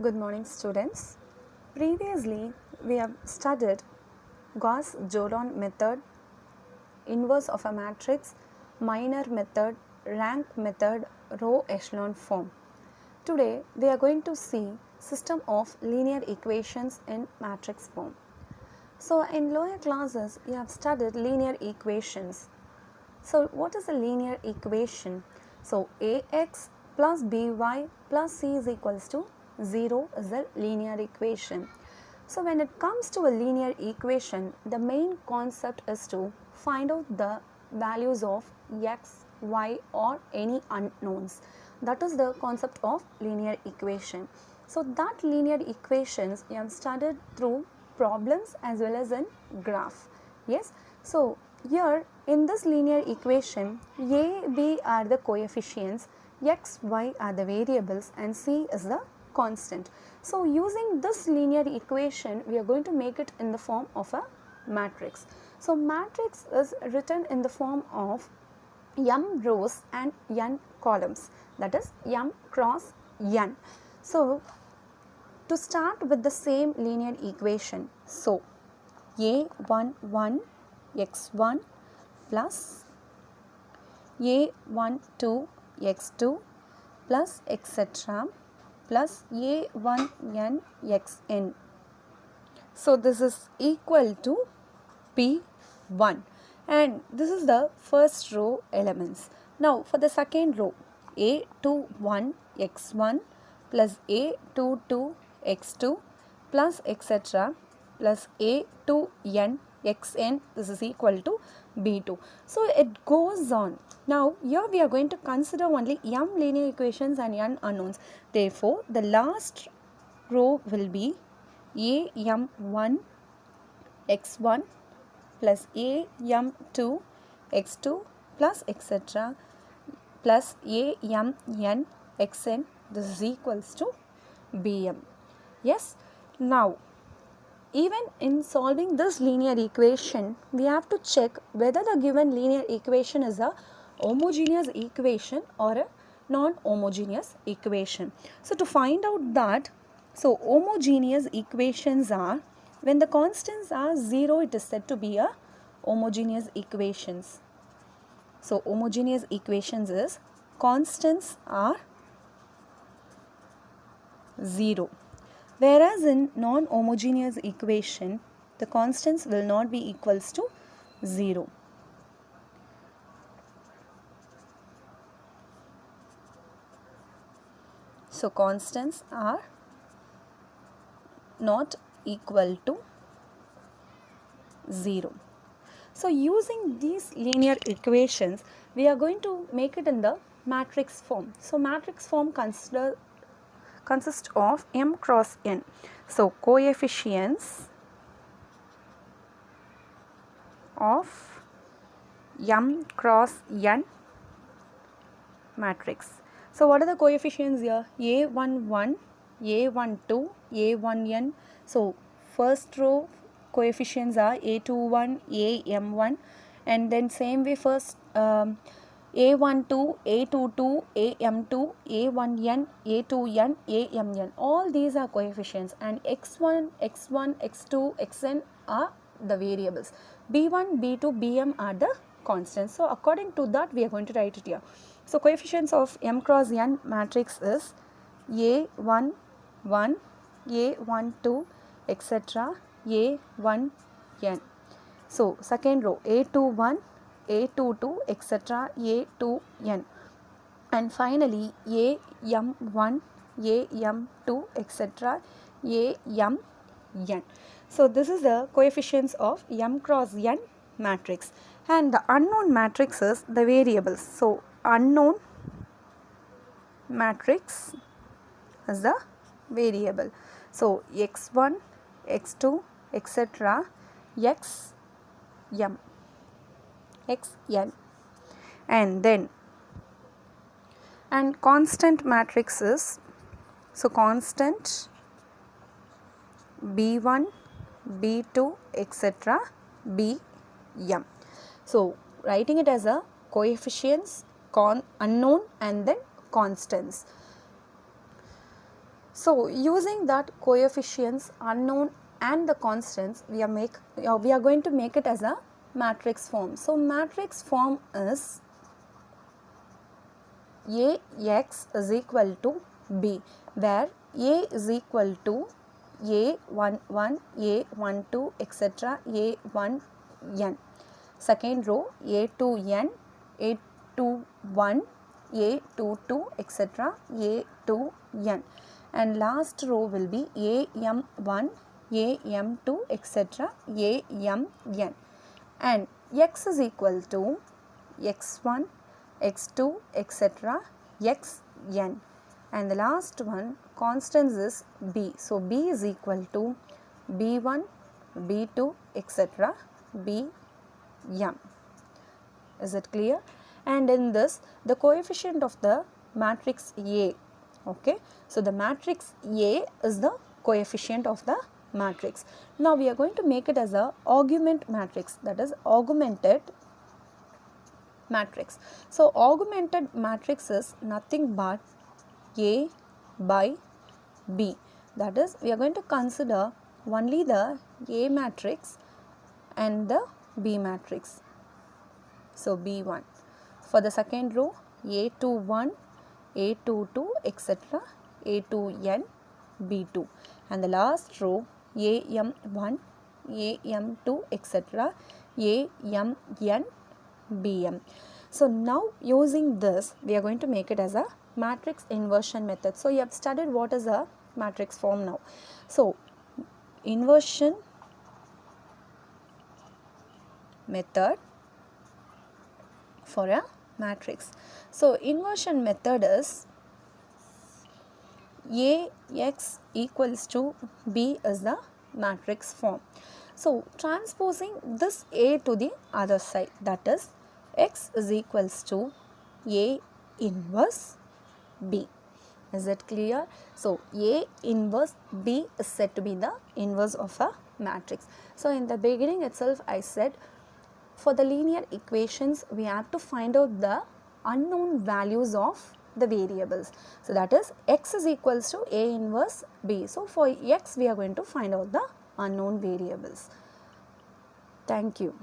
Good morning, students. Previously, we have studied Gauss-Jordan method, inverse of a matrix, minor method, rank method, row echelon form. Today, we are going to see system of linear equations in matrix form. So, in lower classes, you have studied linear equations. So, what is a linear equation? So, ax plus by plus c is equals to 0 is a linear equation. So, when it comes to a linear equation, the main concept is to find out the values of x, y or any unknowns. That is the concept of linear equation. So, that linear equations you have studied through problems as well as in graph. Yes. So, here in this linear equation, a, b are the coefficients, x, y are the variables and c is the constant. So, using this linear equation, we are going to make it in the form of a matrix. So, matrix is written in the form of m rows and n columns, that is m cross n. So, to start with the same linear equation, so a11 x1 plus a12 x2 plus etc. plus a1n xn. So, this is equal to P1 and this is the first row elements. Now, for the second row, a21 x1 plus a22 x2 plus etc. plus a2n xn, this is equal to B2. So, it goes on. Now, here we are going to consider only m linear equations and n unknowns. Therefore, the last row will be am1 x1 plus am2 x2 plus etc. plus amn xn, this is equals to bm. Yes. Now, even in solving this linear equation, we have to check whether the given linear equation is a homogeneous equation or a non-homogeneous equation. So, to find out that, so homogeneous equations are, when the constants are 0, it is said to be a homogeneous equations. So, homogeneous equations is constants are 0. Whereas in non-homogeneous equation, the constants will not be equals to 0. So, constants are not equal to 0. So, using these linear equations, we are going to make it in the matrix form. So, matrix form consists of m cross n. So, coefficients of m cross n matrix. So, what are the coefficients here? A11, A12, A1n. So, first row coefficients are A21, AM1 and then same way first A12, A22, AM2, A1n, A2n, AMn. All these are coefficients and x1, x1, x2, xn are the variables. B1, B2, Bm are the constants. So, according to that we are going to write it here. So, coefficients of m cross n matrix is A11, A12, etc. A1n. So, second row A21, A22, etc. A2n. And finally, AM1, AM2, etc. AMn. So, this is the coefficients of m cross n matrix. And the unknown matrix is the variables. So, unknown matrix is the variable. So, x1, x2, etc. xn. And then, and constant matrix is, so constant B1, B2, etc. Bm. So, writing it as a coefficients, unknown and then constants. So using that coefficients, unknown and the constants, we are going to make it as a matrix form. So matrix form is Ax is equal to B, where A is equal to A11, A12, etc. A1n. Second row A2n, A21, A22, etc. A2n. And last row will be AM1, AM2, etc. AMN. And x is equal to x1, x2, etc. xn. And the last one constants is b. So b is equal to b1, b2, etc. bm. Is it clear? And in this, the coefficient of the matrix A. Okay. So the matrix A is the coefficient of the matrix. Now we are going to make it as a augment matrix, that is augmented matrix. So augmented matrix is nothing but A by B. That is, we are going to consider only the A matrix and the B matrix. So B1. For the second row, A21, A22, etc. A2n, B2. And the last row, AM1, AM2, etc. AMN, BM. So now using this, we are going to make it as a matrix inversion method. So you have studied what is a matrix form now. So inversion method for a matrix. So inversion method is Ax equals to B is the matrix form. So transposing this A to the other side, that is x is equals to A inverse B. Is it clear? So A inverse B is said to be the inverse of a matrix. So in the beginning itself I said, for the linear equations we have to find out the unknown values of the variables. So that is x is equals to A inverse B. So for x we are going to find out the unknown variables. Thank you.